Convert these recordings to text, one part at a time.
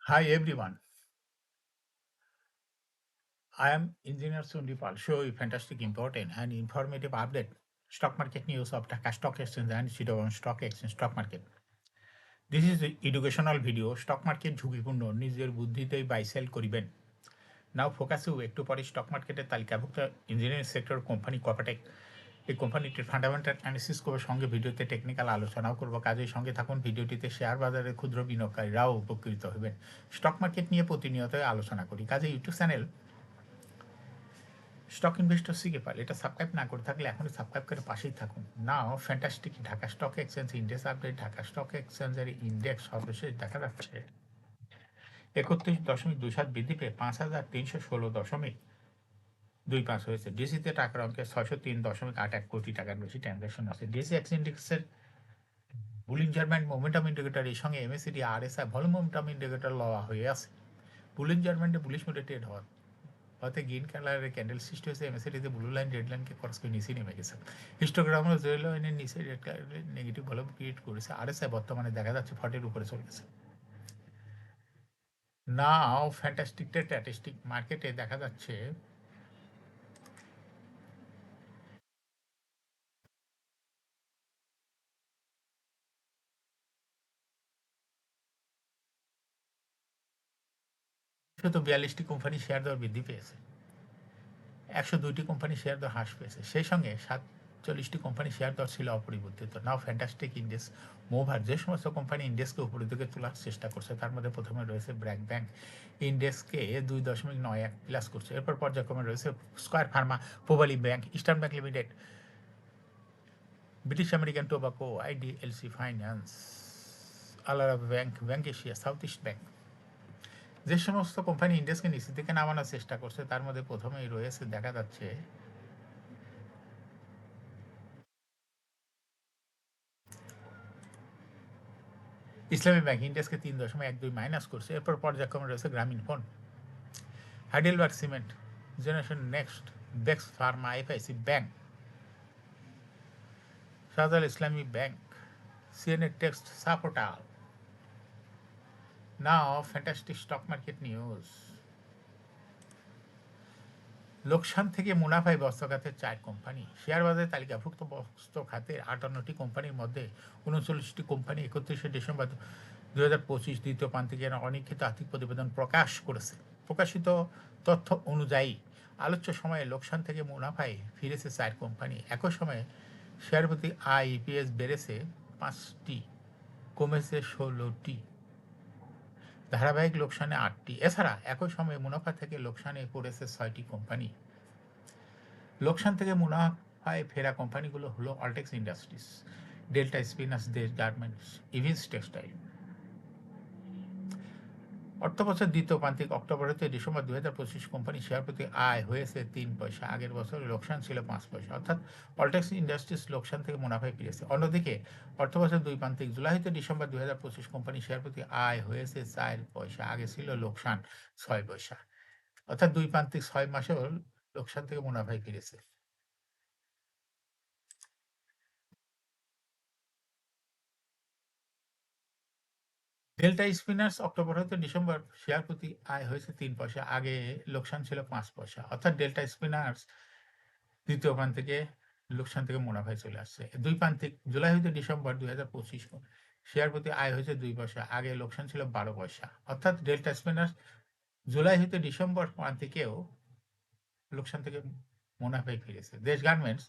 Hi everyone, I am Engineer Sundipal. Show you fantastic, important, and informative update. Stock market news of Dhaka Stock Exchange and Chittagong Stock Exchange stock market. This is the educational video. Stock market ঝুঁকিপূর্ণ নিজের বুদ্ধিতেই buy sell করিবেন। নাও ফোকাসে একটু পরে stock মার্কেটের তালিকাভুক্ত engineering sector company কপাটেক এই কোম্পানিটির fundamental analysis করবো, সঙ্গে ভিডিওতে টেকনিক্যাল আলোচনাও করবো। কাজের সঙ্গে থাকুন। ভিডিওটিতে শেয়ার বাজারে ক্ষুদ্র বিনিয়োগকারীরাও উপকৃত হবেন। স্টক মার্কেট নিয়ে প্রতিনিয়তই আলোচনা করি। কাজে ইউটিউব চ্যানেল স্টক ইনভেস্টর শিখে পাল এটা সাবস্ক্রাইব না করে থাকলে এখনই সাবস্ক্রাইব করে পাশেই থাকুন। Now fantastic Dhaka stock exchange index update. Dhaka stock এক্সচেঞ্জের ইন্ডেক্স সর্বশেষ দেখা যাচ্ছে 31.27 বৃদ্ধি পেয়ে 5,316.25 হয়েছে। ডিসিতে টাকার অঙ্কে 603.81 কোটি টাকার বেশি ট্রানজাকশন আছে। ডিসি এক্স ইন্ডেক্সের বুলিঞ্জার ব্যান্ড মোমেন্টাম ইন্ডিকেটর এর সঙ্গে MACD RSI volume momentum indicator লওয়া হয়ে আছে। বুলিঞ্জার ব্যান্ডে বুলিশ মোডে ট্রেড হওয়ার হয়তো গ্রিন কালারের ক্যান্ডেল সৃষ্টি হয়েছে। এমএসিডিতে ব্লু লাইন রেড লাইনকে ক্রস করে নিচে নেমে গেছে। হিস্টোগ্রামের রেড লাইনের নিচে রেড কালারের নেগেটিভ ভলিউম ক্রিয়েট করেছে। আরএসআই বর্তমানে দেখা যাচ্ছে 40-এর উপরে চলে গেছে। নাও ফ্যান্টাস্টিক স্ট্যাটিস্টিক মার্কেটে দেখা যাচ্ছে তো 42টি কোম্পানি শেয়ার দর বৃদ্ধি পেয়েছে, 102টি কোম্পানি শেয়ার দর হ্রাস পেয়েছে। সেই সঙ্গে 47টি কোম্পানি শেয়ার দর ছিল অপরিবর্তিত। নাও ফ্যান্টাস্টিক ইন্ডেক্স মোভার যে সমস্ত কোম্পানি ইন্ডেক্সকে উপরের দিকে তোলার চেষ্টা করছে তার মধ্যে প্রথমে রয়েছে ব্র্যাক ব্যাংক, ইন্ডেক্সকে 2.91 প্লাস করছে। এরপর পর্যায়ক্রমে রয়েছে Square Pharma, Pubali Bank, Eastern Bank Limited, British American Tobacco, IDLC Finance, আলারা Bank, Bank Asia, South East Bank. যে সমস্ত কোম্পানি ইন্ডেক্সকে নিচে থেকে নামানোর চেষ্টা করছে তার মধ্যে প্রথমেই রয়েছে দেখা যাচ্ছে ইসলামী ব্যাংক, ইন্ডেক্সকে 3.12 মাইনাস করছে। এরপর পর্যায়ক্রমে রয়েছে Grameenphone, Heidelberg Cement, Generation Next, বেক্স Pharma, FIC Bank, Shahjalal Islami Bank, সিএনএ টেক্সট, সাপোর্টাল। Now fantastic stock market news. লোকসান থেকে মুনাফায় বস্ত্র খাতের 4 কোম্পানি। শেয়ার বাজারে তালিকাভুক্ত বস্ত্র খাতের 58টি কোম্পানির মধ্যে 39টি কোম্পানি 31শে ডিসেম্বর 2025 দ্বিতীয় প্রান্তিকের অনিক্ষিত আর্থিক প্রতিবেদন প্রকাশ করেছে। প্রকাশিত তথ্য অনুযায়ী আলোচ্য সময়ে লোকসান থেকে মুনাফায় ফিরেছে 4 কোম্পানি। একই সময়ে শেয়ার প্রতি আয় ইপিএস বেড়েছে 5টি, কমেছে 16টি, ধারাবাহিক লোকসানে 8টি। এছাড়া একই সময়ে মুনাফা থেকে লোকসানে পড়েছে 6টি কোম্পানি। লোকসান থেকে মুনাফায় ফেরা কোম্পানিগুলো হলো অলটেক্স ইন্ডাস্ট্রিজ, ডেল্টা স্পিনার্স, দেশ গার্মেন্টস, ইভিন্স টেক্সটাইল। অর্থবছর দ্বিতীয় প্রান্তিক অক্টোবর হতে ডিসেম্বর 2025 কোম্পানি শেয়ার প্রতি আয় হয়েছে 3 পয়সা। আগের বছর লোকসান ছিল 5 পয়সা, অর্থাৎ অলটেক্স ইন্ডাস্ট্রিজ লোকসান থেকে মুনাফায় ফিরেছে। অন্যদিকে অর্থবছর দুই প্রান্তিক জুলাই হতে ডিসেম্বর 2025 কোম্পানি শেয়ার প্রতি আয় হয়েছে 4 পয়সা। আগে ছিল লোকসান 6 পয়সা, অর্থাৎ দুই প্রান্তিক 6 মাসেও লোকসান থেকে মুনাফায় ফিরেছে। ডেল্টা স্পিনার্স অক্টোবর হতে ডিসেম্বর শেয়ার প্রতি আয় হয়েছে 3 পয়সা। আগে লোকসান ছিল 5 পয়সা, অর্থাৎ ডেল্টা স্পিনার্স দ্বিতীয় প্রান্তিকে লোকসান থেকে মুনাফায় চলে আসছে। দুই প্রান্তিক জুলাই হতে ডিসেম্বর 2025 শেয়ার প্রতি আয় হয়েছে 2 পয়সা। আগে লোকসান ছিল 12 পয়সা, অর্থাৎ ডেল্টা স্পিনার্স জুলাই হতে ডিসেম্বর প্রান্তিকেও লোকসান থেকে মুনাফায় ফিরেছে। দেশ গার্মেন্টস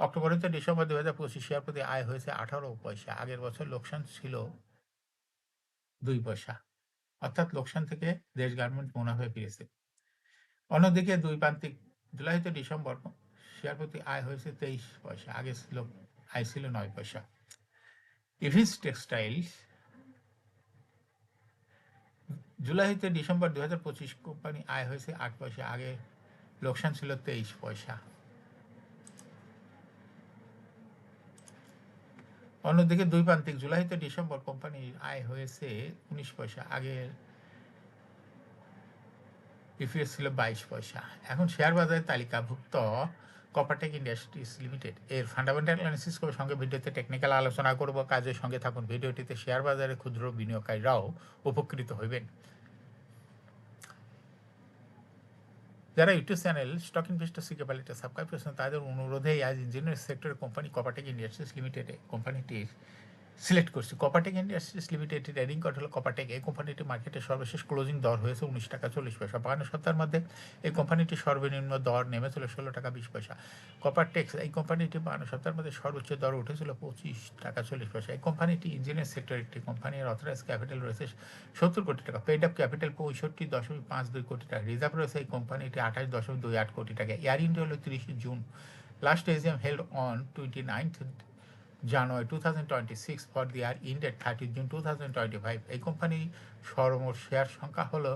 অক্টোবর হতে ডিসেম্বর 2025 শেয়ার প্রতি আয় হয়েছে 18 পয়সা। আগের বছর লোকসান ছিল 2 পয়সা, অর্থাৎ লোকসান থেকে দেশ গার্মেন্ট মুনাফায় ফিরেছে। অন্যদিকে দুই প্রান্তিক জুলাই হতে ডিসেম্বর শেয়ার প্রতি আয় হয়েছে 23 পয়সা। আগে ছিল আয় ছিল 9 পয়সা। ইভিন্স টেক্সটাইলস জুলাই হতে ডিসেম্বর 2025 কোম্পানি আয় হয়েছে 8 পয়সা। আগে লোকসান ছিল 23 পয়সা। অন্যদিকে দুই প্রান্তিক জুলাই হতে ডিসেম্বর কোম্পানির আয় হয়েছে 19 পয়সা। আগে ইপিএস ছিল 22 পয়সা। এখন শেয়ার বাজারে তালিকাভুক্ত কপারটেক ইন্ডাস্ট্রিজ লিমিটেড এর ফান্ডামেন্টাল অ্যানালিসিস করে সঙ্গে ভিডিওতে টেকনিক্যাল আলোচনা করব। কাজের সঙ্গে থাকুন। ভিডিওটিতে শেয়ার বাজারে ক্ষুদ্র বিনিয়োগকারীরাও উপকৃত হইবেন। যারা ইউটিউব চ্যানেল স্টক ইনভেস্টর সিকে এটা সাবস্ক্রাইব করেছেন তাদের অনুরোধে আজ ইঞ্জিনিয়ারিং সেক্টরের কোম্পানি কপাটেক ইন্ডাস্ট্রিজ লিমিটেডে কোম্পানিটির সিলেক্ট করছি। কপাটেক ইন্ডাস্ট্রিজ লিমিটেড ট্রেডিং কোড হলো কপাটেক। এই কোম্পানিটি মার্কেটে সর্বশেষ ক্লোজিং দর হয়েছে 19 টাকা 40 পয়সা। 52 সপ্তাহের মধ্যে এই কোম্পানিটির সর্বনিম্ন দর নেমেছিল 16 টাকা 20 পয়সা। কপারটেক্স এই কোম্পানিটি 52 সপ্তাহের মধ্যে সর্বোচ্চ দর উঠেছিল 25 টাকা 40 পয়সা। এই কোম্পানিটি ইঞ্জিনিয়ারিং সেক্টরের একটি কোম্পানি। এর অথরাইজ ক্যাপিটাল রয়েছে 70 কোটি টাকা। পেড আপ ক্যাপিটাল 65.52 কোটি টাকা। রিজার্ভ রয়েছে এই কোম্পানিটি 28.28 কোটি টাকা। ইয়ার ইন্ডি হলো 30 June. Last AGM held on 29th January 2026 for the year ended 30 June 2025. এই কোম্পানির সর্বমোট শেয়ার সংখ্যা হলো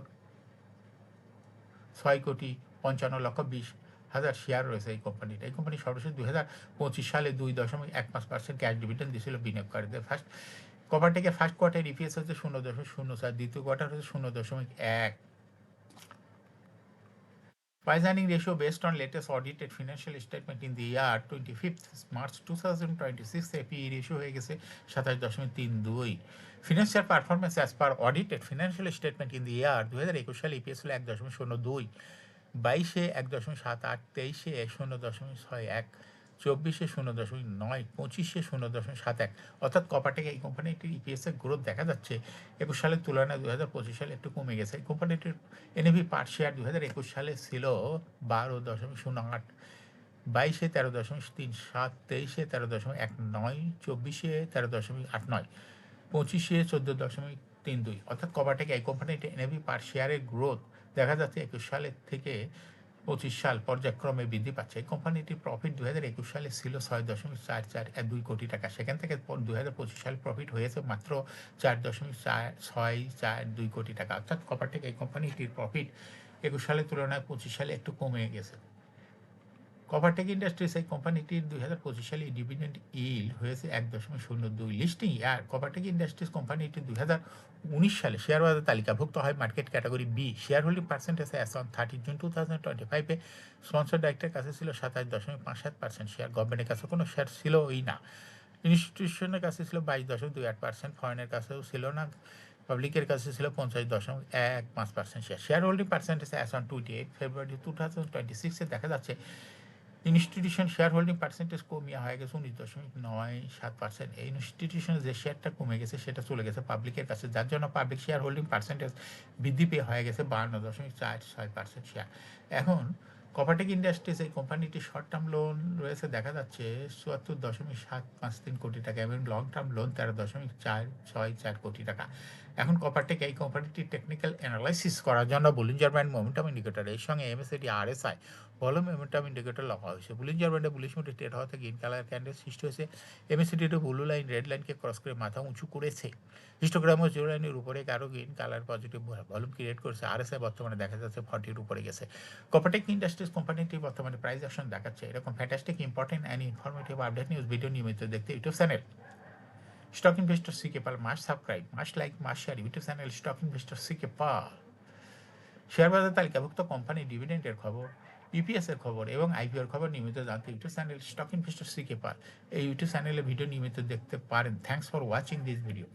6,55,20,000 শেয়ার রয়েছে এই কোম্পানিটা। এই কোম্পানি সর্বশেষ 2025 সালে 2.15% ক্যাশ ডিভিডেন্ড দিয়েছিল বিনিয়োগকারীদের। কপারটেকের ফার্স্ট কোয়ার্টার ইপিএস হচ্ছে 0.04, দ্বিতীয় কোয়ার্টার হচ্ছে 0.1। Price earning ratio based on latest audited financial statement in the year 25th March 2026 PE ratio হয়ে গেছে 27.32। Financial performance as per audited financial statement in the year 2021 সালে EPS হলো 1.02, 22-এ 1.78, 23-এ 0.61, 24-এ 0.9, 25-এ 0.71। অর্থাৎ কপারটেক এই কোম্পানিটির ইপিএস এর গ্রোথ দেখা যাচ্ছে 21 সালের তুলনায় 2025 সালে একটু কমে গেছে। এই কোম্পানিটির এনএভি পার শেয়ার 2021 সালে ছিল 12.08, 22-এ 13.37, 23-এ 13.19, 24-এ 13.89, 25-এ 14.32। অর্থাৎ কপারটেক এই কোম্পানিটি এনএভি পার শেয়ারের গ্রোথ দেখা যাচ্ছে 21 সালের থেকে 25 সাল পর্যায়ক্রমে বৃদ্ধি পাচ্ছে। এই কোম্পানিটির প্রফিট 2021 সালে ছিল 6.44 কোটি টাকা। সেখান থেকে 2025 সালে প্রফিট হয়েছে মাত্র 4.642 কোটি টাকা। অর্থাৎ কপারটেক এই কোম্পানিটির প্রফিট 21 সালের তুলনায় 25 সালে একটু কমে গেছে। কপারটেক ইন্ডাস্ট্রিজ এই কোম্পানিটির 2025 সালে ডিভিডেন্ড ইল্ড হয়েছে 1.02। লিস্টিং ইয়ার কপারটেক ইন্ডাস্ট্রিজ কোম্পানিটি 2019 সালে শেয়ার বাজার তালিকাভুক্ত হয় market category B. Share holding percentage as on 30 June 2025-এ স্পন্সর ডাইরেক্টরের কাছে ছিল 27.57%। শেয়ার গভর্নমেন্টের কাছে কোনো শেয়ার ছিলই না। ইনস্টিটিউশনের কাছে ছিল 22.28%, ফরেনের কাছেও ছিল না, পাবলিকের কাছে ছিল 50.15% share. Share holding percentage as on 28 ফেব্রুয়ারি 2026-এ দেখা যাচ্ছে ইনস্টিটিউশন শেয়ার হোল্ডিং পার্সেন্টেজ কমিয়ে হয়ে গেছে 19.97%। এই ইনস্টিটিউশনের যে শেয়ারটা কমে গেছে সেটা চলে গেছে পাবলিকের কাছে, যার জন্য পাবলিক শেয়ার হোল্ডিং পার্সেন্টেজ বৃদ্ধি পেয়ে হয়ে গেছে 52.46% শেয়ার। এখন কপারটেক ইন্ডাস্ট্রিজ এই কোম্পানিটি শর্ট টার্ম লোন রয়েছে দেখা যাচ্ছে 74.753 কোটি টাকা এবং লং টার্ম লোন 13.464 কোটি টাকা। এখন কপারটেক এই কোম্পানিটির টেকনিক্যাল অ্যানালাইসিস করার জন্য বুলিঞ্জার ব্যান্ড মোমেন্টাম ইন্ডিকেটর এর সঙ্গে MSCD RSI volume momentum indicator লাগা হয়েছে। বুলিঞ্জার ব্যান্ডে বুলিশ মোডে ট্রেড হওয়াতে গ্রিন কালার ক্যান্ডেল সৃষ্টি হয়েছে। এমএসসিডিতে ব্লু লাইন রেড লাইনকে ক্রস করে মাথা উঁচু করেছে। হিস্টোগ্রামও জিরো লাইনের উপরে কারো green colour positive volume create করেছে। আরএসআই বর্তমানে দেখা যাচ্ছে 40-এর উপরে গেছে। কপারটেক ইন্ডাস্ট্রিজ কোম্পানিটি বর্তমানে প্রাইস অ্যাকশন দেখাচ্ছে। এরকম fantastic important and informative update news video নিয়মিত দেখতে YouTube channel stock investor CK Pal must subscribe, must like, must share YouTube channel stock investor CK Pal. Share বাজার তালিকাভুক্ত কোম্পানি ডিভিডেন্ডের খবর, ইপিএস এর খবর এবং আইপিওর খবর নিয়মিত জানতে YouTube channel stock investor CK পাল এই ইউটিউব চ্যানেলে ভিডিও নিয়মিত দেখতে পারেন। Thanks for watching this video.